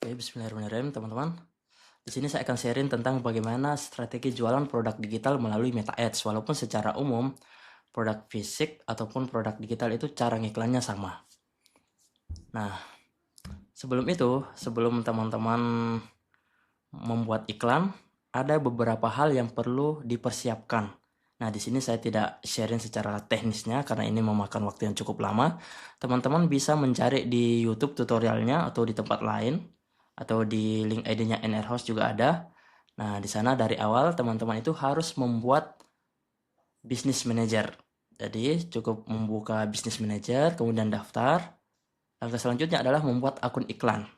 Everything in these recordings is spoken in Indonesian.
Oke, bismillahirrahmanirrahim teman-teman. Di sini saya akan sharing tentang bagaimana strategi jualan produk digital melalui Meta Ads. Walaupun secara umum produk fisik ataupun produk digital itu cara ngiklannya sama. Nah, sebelum teman-teman membuat iklan, ada beberapa hal yang perlu dipersiapkan. Nah, di sini saya tidak sharing secara teknisnya karena ini memakan waktu yang cukup lama. Teman-teman bisa mencari di YouTube tutorialnya atau di tempat lain atau di link ID-nya NR House juga ada. Nah, di sana dari awal teman-teman itu harus membuat business manager. Jadi, cukup membuka business manager, kemudian daftar. Langkah selanjutnya adalah membuat akun iklan.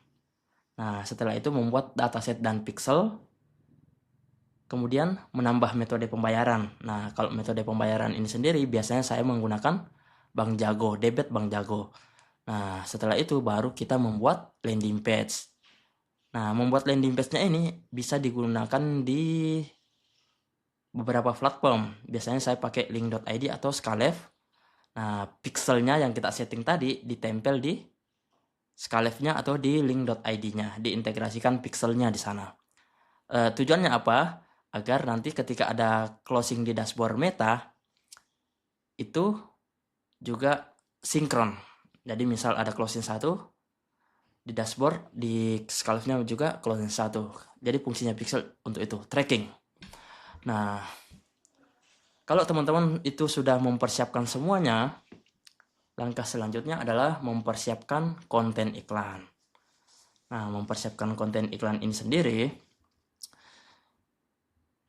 Nah, setelah itu membuat dataset dan pixel, kemudian menambah metode pembayaran. Nah, kalau metode pembayaran ini sendiri biasanya saya menggunakan Bank Jago, debit Bank Jago. Nah, setelah itu baru kita membuat landing page. Nah, membuat landing page-nya ini bisa digunakan di beberapa platform. Biasanya saya pakai link.id atau Skalev. Nah, pixelnya yang kita setting tadi ditempel di Skalevnya atau di link.id-nya, diintegrasikan pixelnya di sana. Tujuannya apa? Agar nanti ketika ada closing di dashboard Meta, itu juga sinkron. Jadi misal ada closing 1, di dashboard, di Skalevnya juga closing 1. Jadi fungsinya pixel untuk itu, tracking. Nah, kalau teman-teman itu sudah mempersiapkan semuanya, langkah selanjutnya adalah mempersiapkan konten iklan. Nah, mempersiapkan konten iklan ini sendiri,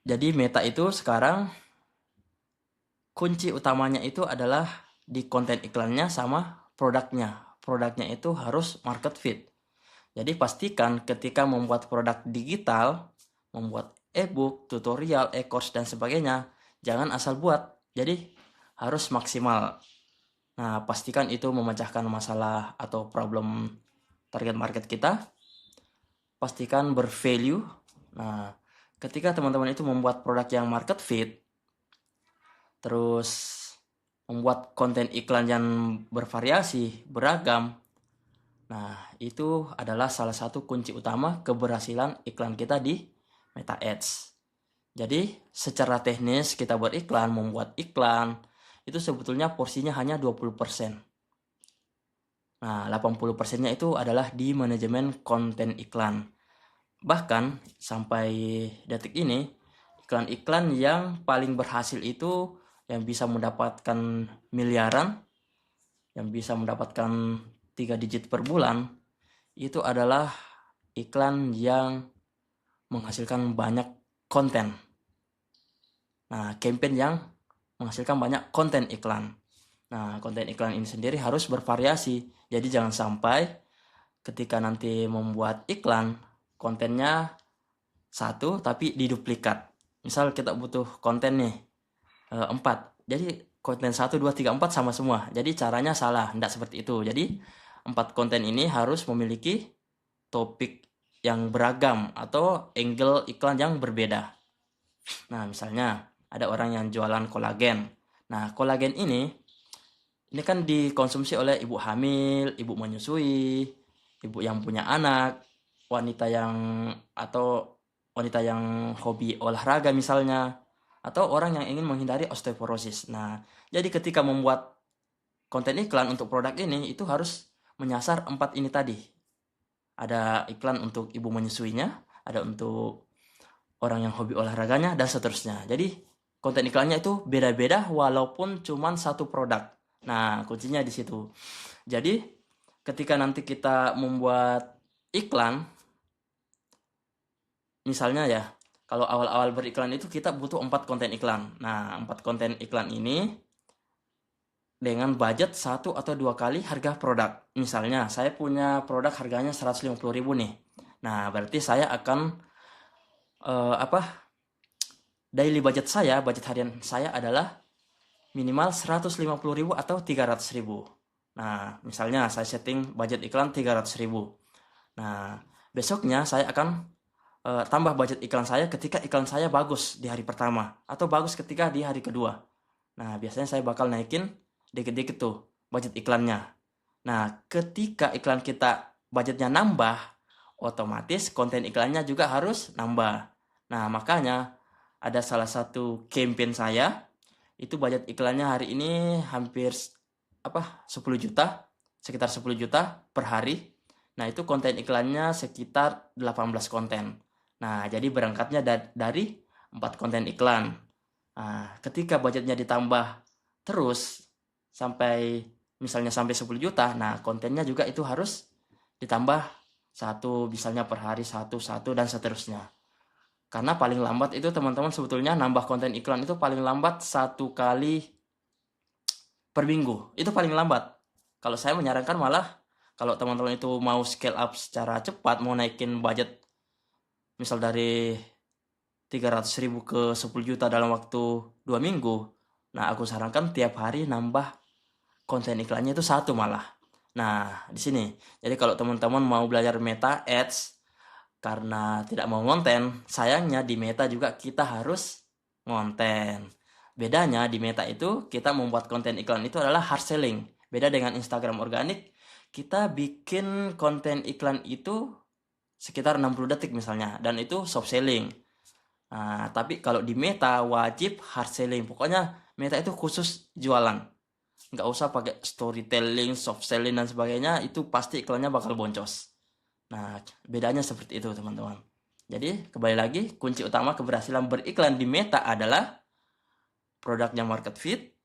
jadi Meta itu sekarang kunci utamanya itu adalah di konten iklannya sama produknya. Produknya itu harus market fit. Jadi pastikan ketika membuat produk digital, membuat e-book, tutorial, e-course dan sebagainya, jangan asal buat. Jadi harus maksimal. Nah, pastikan itu memecahkan masalah atau problem target market kita. Pastikan bervalue. Nah, ketika teman-teman itu membuat produk yang market fit, terus membuat konten iklan yang bervariasi, beragam. Nah, itu adalah salah satu kunci utama keberhasilan iklan kita di Meta Ads. Jadi, secara teknis kita beriklan, membuat iklan, itu sebetulnya porsinya hanya 20%. Nah, 80%-nya itu adalah di manajemen konten iklan. Bahkan, sampai detik ini, iklan-iklan yang paling berhasil itu yang bisa mendapatkan miliaran, yang bisa mendapatkan 3 digit per bulan, itu adalah iklan yang menghasilkan banyak konten. Nah, campaign yang menghasilkan banyak konten iklan. Nah, konten iklan ini sendiri harus bervariasi. Jadi jangan sampai ketika nanti membuat iklan, kontennya satu tapi diduplikat. Misal kita butuh konten nih 4. Jadi konten 1, 2, 3, 4 sama semua. Jadi caranya salah, tidak seperti itu. Jadi 4 konten ini harus memiliki topik yang beragam atau angle iklan yang berbeda. Nah, misalnya ada orang yang jualan kolagen. Nah, kolagen ini kan dikonsumsi oleh ibu hamil, ibu menyusui, ibu yang punya anak, wanita yang atau wanita yang hobi olahraga misalnya, atau orang yang ingin menghindari osteoporosis. Nah, jadi ketika membuat konten iklan untuk produk ini itu harus menyasar 4 ini tadi. Ada iklan untuk ibu menyusuinya, ada untuk orang yang hobi olahraganya dan seterusnya. Jadi konten iklannya itu beda-beda walaupun cuma satu produk. Nah, kuncinya di situ. Jadi ketika nanti kita membuat iklan, misalnya ya, kalau awal-awal beriklan itu kita butuh 4 konten iklan. Nah, 4 konten iklan ini dengan budget 1 atau 2 kali harga produk. Misalnya, saya punya produk harganya 150.000 nih. Nah, berarti saya akan daily budget harian saya adalah minimal 150.000 atau 300.000. Nah, misalnya saya setting budget iklan 300.000. Nah, besoknya saya akan tambah budget iklan saya ketika iklan saya bagus di hari pertama atau bagus ketika di hari kedua. Nah, biasanya saya bakal naikin dikit-dikit tuh budget iklannya. Nah, ketika iklan kita budgetnya nambah, otomatis konten iklannya juga harus nambah. Nah, makanya ada salah satu campaign saya, itu budget iklannya hari ini hampir 10 juta, sekitar 10 juta per hari. Nah, itu konten iklannya sekitar 18 konten. Nah, jadi berangkatnya dari 4 konten iklan. Nah, ketika budgetnya ditambah terus sampai misalnya sampai 10 juta, nah kontennya juga itu harus ditambah satu, misalnya per hari satu dan seterusnya. Karena paling lambat itu teman-teman sebetulnya nambah konten iklan itu paling lambat 1 kali per minggu. Itu paling lambat. Kalau saya menyarankan malah kalau teman-teman itu mau scale up secara cepat, mau naikin budget misal dari 300.000 ke 10 juta dalam waktu 2 minggu. Nah, aku sarankan tiap hari nambah konten iklannya itu satu malah. Nah, di sini. Jadi kalau teman-teman mau belajar Meta Ads karena tidak mau ngonten, sayangnya di Meta juga kita harus ngonten. Bedanya di Meta itu kita membuat konten iklan itu adalah hard selling. Beda dengan Instagram organik, kita bikin konten iklan itu sekitar 60 detik misalnya, dan itu soft selling. Nah, tapi kalau di Meta wajib hard selling. Pokoknya Meta itu khusus jualan. Nggak usah pakai storytelling, soft selling dan sebagainya, itu pasti iklannya bakal boncos. Nah, bedanya seperti itu teman-teman. Jadi, kembali lagi, kunci utama keberhasilan beriklan di Meta adalah produknya market fit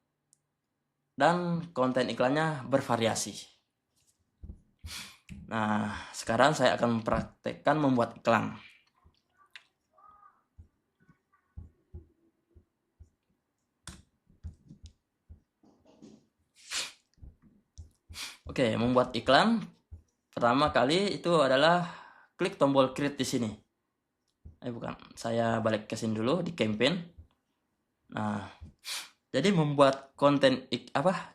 dan konten iklannya bervariasi. Nah, sekarang saya akan mempraktekkan membuat iklan. Oke, membuat iklan pertama kali itu adalah klik tombol create di sini. Bukan, saya balik ke sini dulu di campaign. Nah, jadi membuat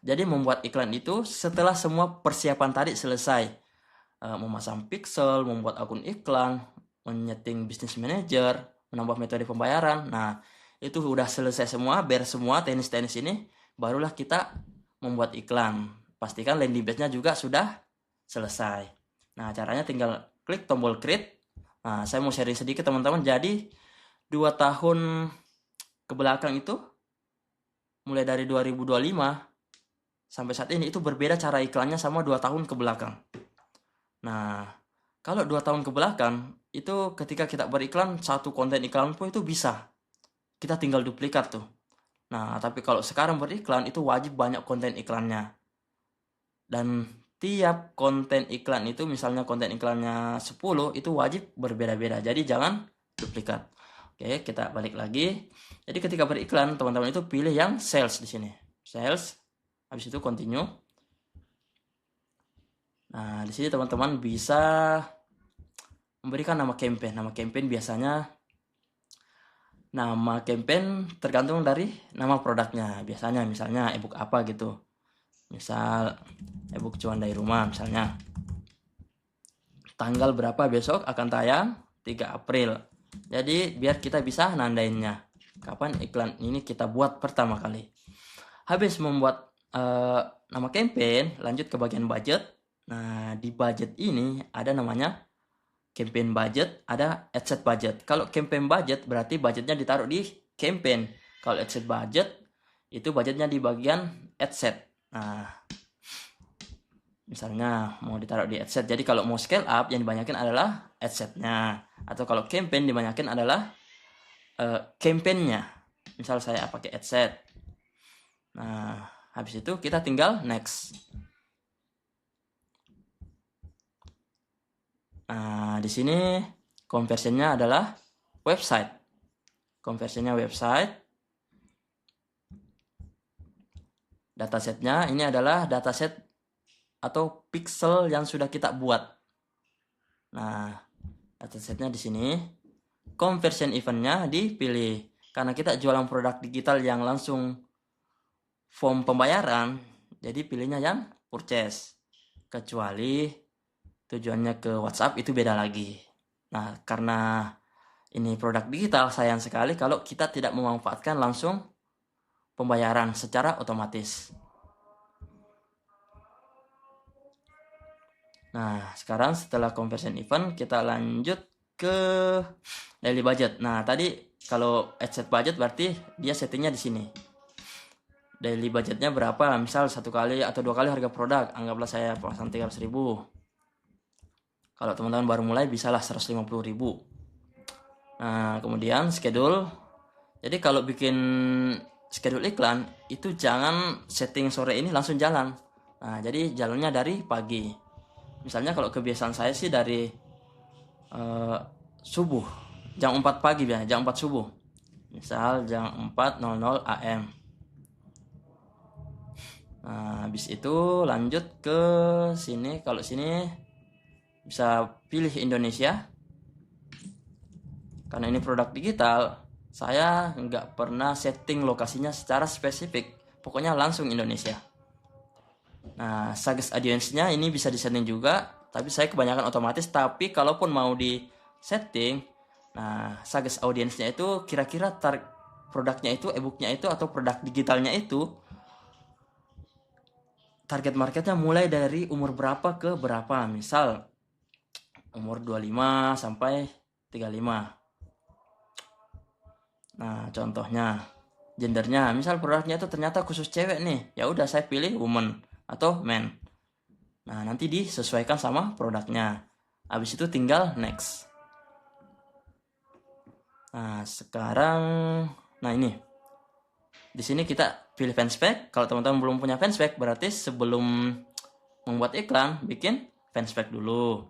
Jadi membuat iklan itu setelah semua persiapan tadi selesai. Memasang pixel, membuat akun iklan, menyeting bisnis manager, menambah metode pembayaran. Nah, itu udah selesai semua, beres semua teknis-teknis ini, barulah kita membuat iklan. Pastikan landing page-nya juga sudah selesai. Nah, caranya tinggal klik tombol create. Nah, saya mau sharing sedikit teman-teman. Jadi 2 tahun ke belakang itu, mulai dari 2025 sampai saat ini, itu berbeda cara iklannya sama 2 tahun ke belakang. Nah, kalau 2 tahun ke belakang, itu ketika kita beriklan, satu konten iklan pun itu bisa. Kita tinggal duplikat tuh. Nah, tapi kalau sekarang beriklan, itu wajib banyak konten iklannya. Dan tiap konten iklan itu, misalnya konten iklannya 10, itu wajib berbeda-beda. Jadi jangan duplikat. Oke, kita balik lagi. Jadi ketika beriklan, teman-teman itu pilih yang sales di sini. Sales, habis itu continue. Nah, di sini teman-teman bisa memberikan nama campaign. Nama campaign biasanya tergantung dari nama produknya. Biasanya misalnya ebook apa gitu. Misal ebook cuan dari rumah misalnya. Tanggal berapa besok akan tayang? 3 April. Jadi biar kita bisa nandainnya. Kapan iklan ini kita buat pertama kali. Habis membuat nama campaign, lanjut ke bagian budget. Nah, di budget ini ada namanya campaign budget, ada ad set budget. Kalau campaign budget berarti budgetnya ditaruh di campaign. Kalau ad set budget itu budgetnya di bagian ad set. Nah, misalnya mau ditaruh di ad set. Jadi kalau mau scale up yang dibanyakin adalah ad setnya. Atau kalau campaign dibanyakin adalah campaignnya. Misal saya pakai ad set. Nah, habis itu kita tinggal next. Nah, di sini conversionnya adalah website. Conversionnya website. Datasetnya ini adalah dataset atau pixel yang sudah kita buat. Nah, datasetnya di sini. Conversion eventnya dipilih. Karena kita jualan produk digital yang langsung form pembayaran, jadi pilihnya yang purchase. Kecuali tujuannya ke WhatsApp, itu beda lagi. Nah, karena ini produk digital, sayang sekali kalau kita tidak memanfaatkan langsung pembayaran secara otomatis. Nah, sekarang setelah conversion event, kita lanjut ke daily budget. Nah, tadi kalau add set budget berarti dia settingnya di sini. Daily budgetnya berapa? Misal 1 kali atau 2 kali harga produk. Anggaplah saya pasang 300.000. Kalau teman-teman baru mulai bisalah 150.000. Nah, kemudian schedule. Jadi kalau bikin schedule iklan itu jangan setting sore ini langsung jalan. Nah, jadi jalannya dari pagi. Misalnya kalau kebiasaan saya sih dari subuh, jam 4 pagi biasanya, jam 4 subuh. Misal jam 4.00 AM. Nah, habis itu lanjut ke sini. Kalau sini bisa pilih Indonesia. Karena ini produk digital, saya nggak pernah setting lokasinya secara spesifik. Pokoknya langsung Indonesia. Nah, suggest audience-nya ini bisa disetting juga, tapi saya kebanyakan otomatis. Tapi kalaupun mau di setting, nah suggest audience-nya itu kira-kira produknya itu, e-booknya itu, atau produk digitalnya itu target marketnya mulai dari umur berapa ke berapa. Misal umur 25 sampai 35. Nah, contohnya gendernya, misal produknya itu ternyata khusus cewek nih, ya udah saya pilih woman atau man. Nah, nanti disesuaikan sama produknya. Habis itu tinggal next. Nah, sekarang ini. Di sini kita pilih fanspage. Kalau teman-teman belum punya fanspage, berarti sebelum membuat iklan, bikin fanspage dulu.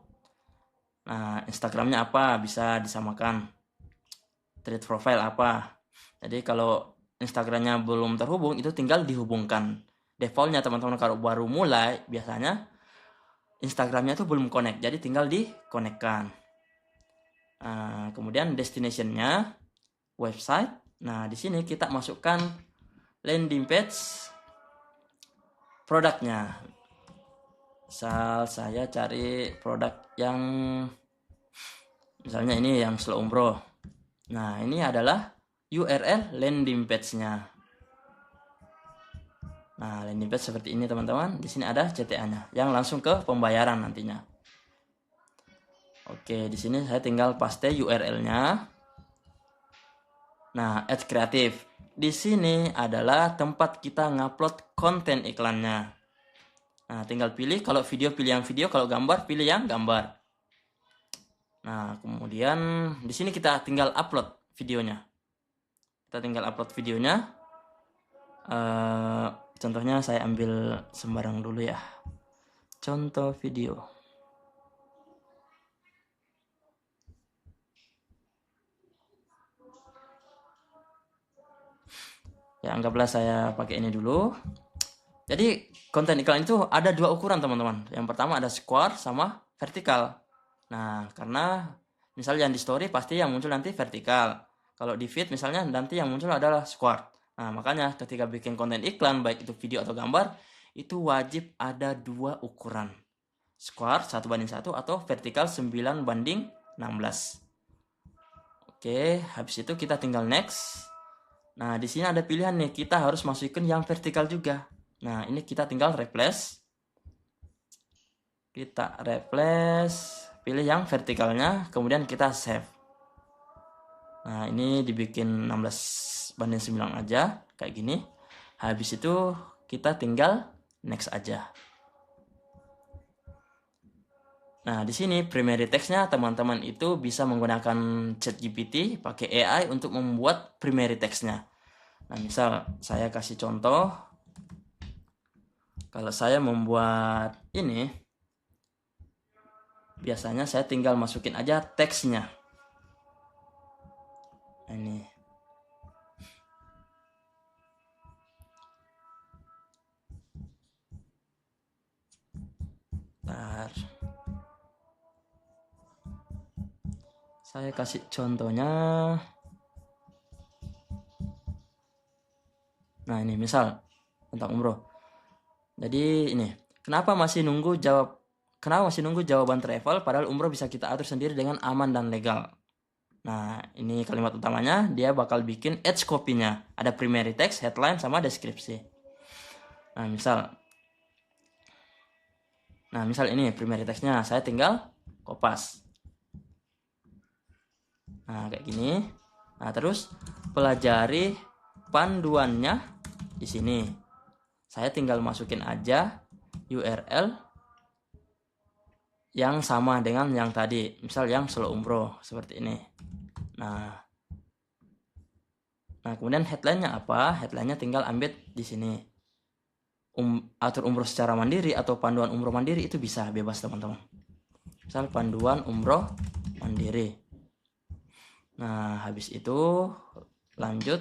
Nah, Instagramnya apa? Bisa disamakan. Treat profile apa? Jadi kalau Instagramnya belum terhubung, itu tinggal dihubungkan. Defaultnya teman-teman kalau baru mulai, biasanya Instagramnya tuh belum connect, jadi tinggal dikonekkan. Nah, kemudian destinationnya, website. Nah, di sini kita masukkan landing page produknya. Misal saya cari produk yang misalnya ini yang slow umroh. Nah, ini adalah URL landing page-nya. Nah, landing page seperti ini teman-teman. Di sini ada CTA-nya yang langsung ke pembayaran nantinya. Oke, di sini saya tinggal paste URL-nya. Nah, add kreatif. Di sini adalah tempat kita ngupload konten iklannya. Nah, tinggal pilih, kalau video pilih yang video, kalau gambar pilih yang gambar. Nah, kemudian di sini kita tinggal upload videonya. Kita tinggal upload videonya. Contohnya saya ambil sembarang dulu ya. Contoh video. Ya, anggaplah saya pakai ini dulu. Jadi konten iklan itu ada 2 ukuran teman-teman. Yang pertama ada square sama vertikal. Nah, karena misalnya yang di story pasti yang muncul nanti vertikal. Kalau di feed misalnya nanti yang muncul adalah square. Nah, makanya ketika bikin konten iklan, baik itu video atau gambar, itu wajib ada 2 ukuran. Square 1:1 atau vertikal 9:16. Oke, habis itu kita tinggal next. Nah, di sini ada pilihan nih, kita harus masukin yang vertikal juga. Nah, ini kita tinggal replace. Kita replace, pilih yang vertikalnya, kemudian kita save. Nah, ini dibikin 16:9 aja, kayak gini. Habis itu kita tinggal next aja. Nah, di sini primary text-nya teman-teman itu bisa menggunakan ChatGPT, pakai AI untuk membuat primary text-nya. Nah, misal saya kasih contoh. Kalau saya membuat ini, biasanya saya tinggal masukin aja teksnya. Ini. Bentar. Saya kasih contohnya. Nah, ini misal tentang umroh. Jadi ini, kenapa masih nunggu jawaban travel padahal umroh bisa kita atur sendiri dengan aman dan legal. Nah, ini kalimat utamanya, dia bakal bikin edge copy-nya. Ada primary text, headline, sama deskripsi. Nah, misal Nah, misal ini primary text-nya, saya tinggal kopas. Nah, kayak gini. Nah, terus pelajari panduannya di sini. Saya tinggal masukin aja URL yang sama dengan yang tadi, misal yang Solo Umroh seperti ini. Nah, kemudian headline-nya apa? Headline-nya tinggal ambil di sini. Atur umroh secara mandiri atau panduan umroh mandiri itu bisa bebas teman-teman. Misal panduan umroh mandiri. Nah, habis itu lanjut